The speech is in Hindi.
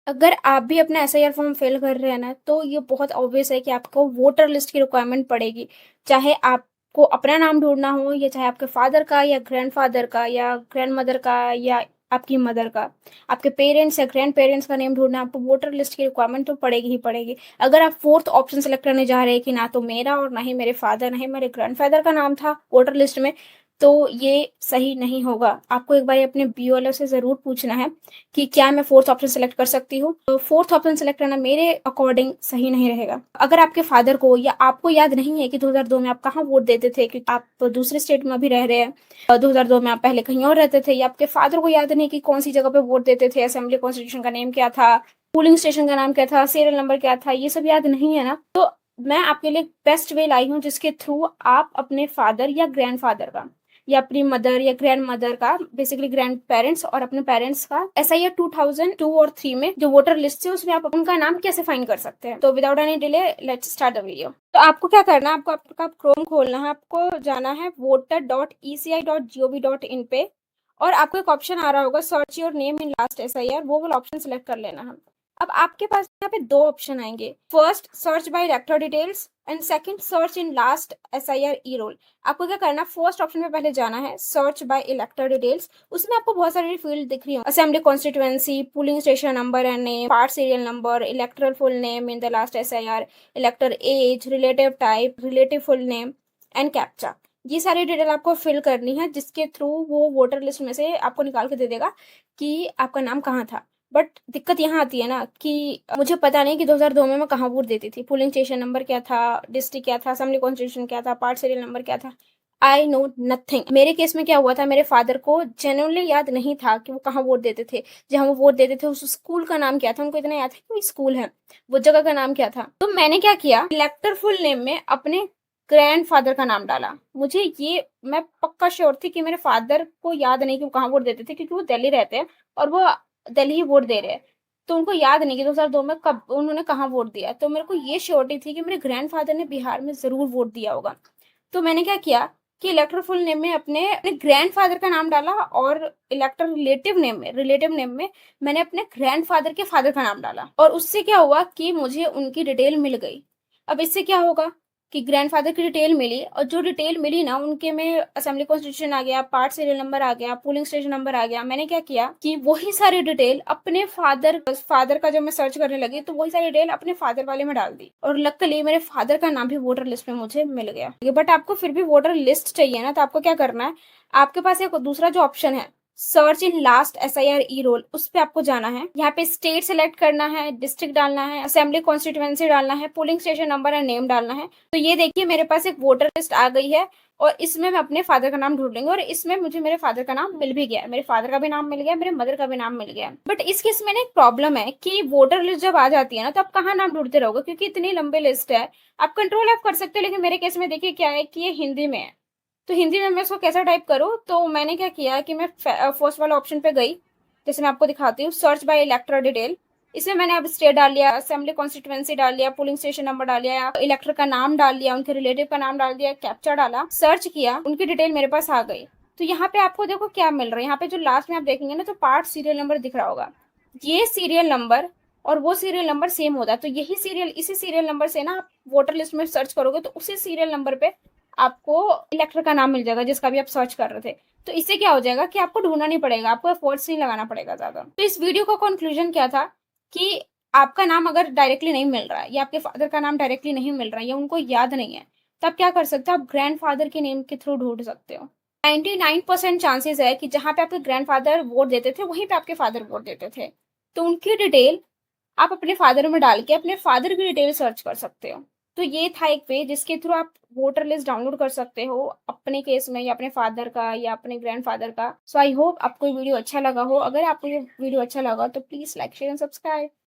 अगर आप भी अपना एसआईआर फॉर्म फिल कर रहे हैं ना, तो ये बहुत ऑब्वियस है कि आपको वोटर लिस्ट की रिक्वायरमेंट पड़ेगी। चाहे आपको अपना नाम ढूंढना हो, या चाहे आपके फादर का या ग्रैंडफादर का या ग्रैंडमदर का या आपकी मदर का, आपके पेरेंट्स या ग्रैंड पेरेंट्स का नेम ढूंढना, आपको वोटर लिस्ट की रिक्वायरमेंट तो पड़ेगी ही पड़ेगी। अगर आप फोर्थ ऑप्शन सेलेक्ट करने जा रहे हैं कि ना तो मेरा और ना ही मेरे फादर, ना ही मेरे ग्रैंडफादर का नाम था वोटर लिस्ट में, तो ये सही नहीं होगा। आपको एक बार अपने बीओएलओ से जरूर पूछना है कि क्या मैं फोर्थ ऑप्शन सेलेक्ट कर सकती हूँ। तो फोर्थ ऑप्शन सेलेक्ट करना मेरे अकॉर्डिंग सही नहीं रहेगा। अगर आपके फादर को या आपको याद नहीं है कि 2002 में आप कहाँ वोट देते थे, क्योंकि आप दूसरे स्टेट में अभी रह रहे हैं, 2002 में आप पहले कहीं और रहते थे, या आपके फादर को याद नहीं कि कौन सी जगह पे वोट देते थे, असेंबली कॉन्स्टिट्यूशन का नेम क्या था, पोलिंग स्टेशन का नाम क्या था, सीरियल नंबर क्या था, ये सब याद नहीं है ना, तो मैं आपके लिए बेस्ट वे लाई हूँ जिसके थ्रू आप अपने फादर या ग्रैंडफादर का या अपनी मदर या ग्रैंड मदर का, बेसिकली ग्रैंड पेरेंट्स और अपने पेरेंट्स का एसआईआर 2002 और 3 में जो वोटर लिस्ट है उसमें आप उनका नाम कैसे फाइंड कर सकते हैं। तो without any delay let's start the video. तो आपको क्या करना है, आपको आपका क्रोम खोलना है, आपको जाना है voter.eci.gov.in पे, और आपको एक ऑप्शन आ रहा होगा search your name in last SIR, वो वाला ऑप्शन सेलेक्ट कर लेना है। अब आपके पास यहाँ पे दो ऑप्शन आएंगे, first search by elector details and second search in last SIR E roll. आपको क्या करना है, फर्स्ट ऑप्शन में पहले जाना है सर्च बाय इलेक्टर डिटेल्स। उसमें आपको बहुत सारी फील्ड दिख रही है, assembly constituency, polling station number and name, part serial number, electoral full name in the last SIR, elector age, relative type, relative full name and captcha. ये सारी डिटेल आपको फिल करनी है, जिसके थ्रू वो वोटर लिस्ट में से आपको निकाल के दे देगा कि आपका नाम कहाँ था। बट दिक्कत यहाँ आती है ना कि मुझे पता नहीं कि 2002 में मैं कहाँ वोट देती थी, पोलिंग स्टेशन नंबर क्या था, डिस्ट्रिक्ट क्या था, असेंबली कॉन्स्टिट्यूशन क्या था, पार्ट सीरियल नंबर क्या था। I know nothing. मेरे केस में क्या हुआ था, मेरे फादर को जेन्युइनली याद नहीं था कि वो कहाँ वोट देते थे। जहाँ वो वोट देते थे उस स्कूल का नाम क्या था, उनको इतना याद था कि स्कूल है, वो जगह का नाम क्या था। तो मैंने क्या किया, इलेक्टर फुल नेम में अपने ग्रैंडफादर का नाम डाला। मुझे ये मैं पक्का श्योर थी कि मेरे फादर को याद नहीं कि वो कहाँ वोट देते थे, क्योंकि वो दिल्ली रहते हैं और वो दिल्ली ही वोट दे रहे हैं, तो उनको याद नहीं कि 2002 में कब उन्होंने कहाँ वोट दिया। तो मेरे को ये श्योरिटी थी कि मेरे ग्रैंडफादर ने बिहार में जरूर वोट दिया होगा। तो मैंने क्या किया कि इलेक्टर फुल नेम में अपने ग्रैंडफादर का नाम डाला, और इलेक्टर रिलेटिव नेम में मैंने अपने ग्रैंडफादर के फादर का नाम डाला, और उससे क्या हुआ कि मुझे उनकी डिटेल मिल गई। अब इससे क्या होगा कि ग्रैंडफादर की डिटेल मिली, और जो डिटेल मिली ना उनके में असेंबली कॉन्स्टिट्यूशन आ गया, पार्ट सीरियल नंबर आ गया, पोलिंग स्टेशन नंबर आ गया। मैंने क्या किया कि वही सारी डिटेल अपने फादर का जब मैं सर्च करने लगी तो वही सारी डिटेल अपने फादर वाले में डाल दी, और लकीली मेरे फादर का नाम भी वोटर लिस्ट में मुझे मिल गया। बट आपको फिर भी वोटर लिस्ट चाहिए ना, तो आपको क्या करना है, आपके पास एक दूसरा जो ऑप्शन है search in last SIR E roll, उस पे आपको जाना है। यहाँ पे स्टेट सेलेक्ट करना है, डिस्ट्रिक्ट डालना है, असेंबली कॉन्स्टिट्यूएंसी डालना है, polling station number and name डालना है। तो ये देखिए मेरे पास एक वोटर लिस्ट आ गई है, और इसमें मैं अपने फादर का नाम ढूंढ लूंगी, और इसमें मुझे मेरे फादर का नाम मिल भी गया, मेरे फादर का भी नाम मिल गया, मेरे मदर का भी नाम मिल गया। बट इस केस में ना एक प्रॉब्लम है कि वोटर लिस्ट जब आ जाती है ना, तो आप कहाँ नाम ढूंढते रहोगे, क्योंकि इतनी लंबी लिस्ट है। आप कंट्रोल आप कर सकते हो, लेकिन मेरे केस में देखिए क्या है कि ये हिंदी में है, तो हिंदी में मैं इसको कैसा टाइप करूँ। तो मैंने क्या किया कि मैं फर्स्ट वाला ऑप्शन पे गई, जैसे मैं आपको दिखाती हूँ, सर्च बाय इलेक्टर डिटेल। इसमें मैंने अब स्टेट डाल लिया, असेंबली कॉन्स्टिट्यूएंसी डाल लिया, पोलिंग स्टेशन नंबर डाल लिया, इलेक्टर का नाम डाल लिया, उनके रिलेटिव का नाम डाल दिया, कैप्चा डाला, सर्च किया, उनकी डिटेल मेरे पास आ गई। तो यहाँ पे आपको देखो क्या मिल रहा है, यहाँ पे जो लास्ट में आप देखेंगे ना, तो पार्ट सीरियल नंबर दिख रहा होगा। ये सीरियल नंबर और वो सीरियल नंबर सेम होता है, तो इसी सीरियल नंबर से ना आप वोटर लिस्ट में सर्च करोगे तो उसी सीरियल नंबर पे आपको इलेक्टर का नाम मिल जाएगा जिसका भी आप सर्च कर रहे थे। तो इससे क्या हो जाएगा कि आपको ढूंढना नहीं पड़ेगा, आपको एफर्ट्स नहीं लगाना पड़ेगा ज्यादा। तो इस वीडियो का कंक्लूजन क्या था कि आपका नाम अगर डायरेक्टली नहीं मिल रहा है, या आपके फादर का नाम डायरेक्टली नहीं मिल रहा है, या उनको याद नहीं है, तो आप क्या कर सकते हो, आप ग्रैंडफादर के नेम के थ्रू ढूंढ सकते हो। 99% चांसेस है कि जहां पे आपके ग्रैंडफादर वोट देते थे वहीं पे आपके फादर वोट देते थे, तो उनकी डिटेल आप अपने फादर में डाल के अपने फादर की डिटेल सर्च कर सकते हो। तो ये था एक वे जिसके थ्रू आप वोटर लिस्ट डाउनलोड कर सकते हो, अपने केस में या अपने फादर का या अपने ग्रैंडफादर का। सो आई होप आपको ये वीडियो अच्छा लगा हो। अगर आपको ये वीडियो अच्छा लगा तो please like share and subscribe.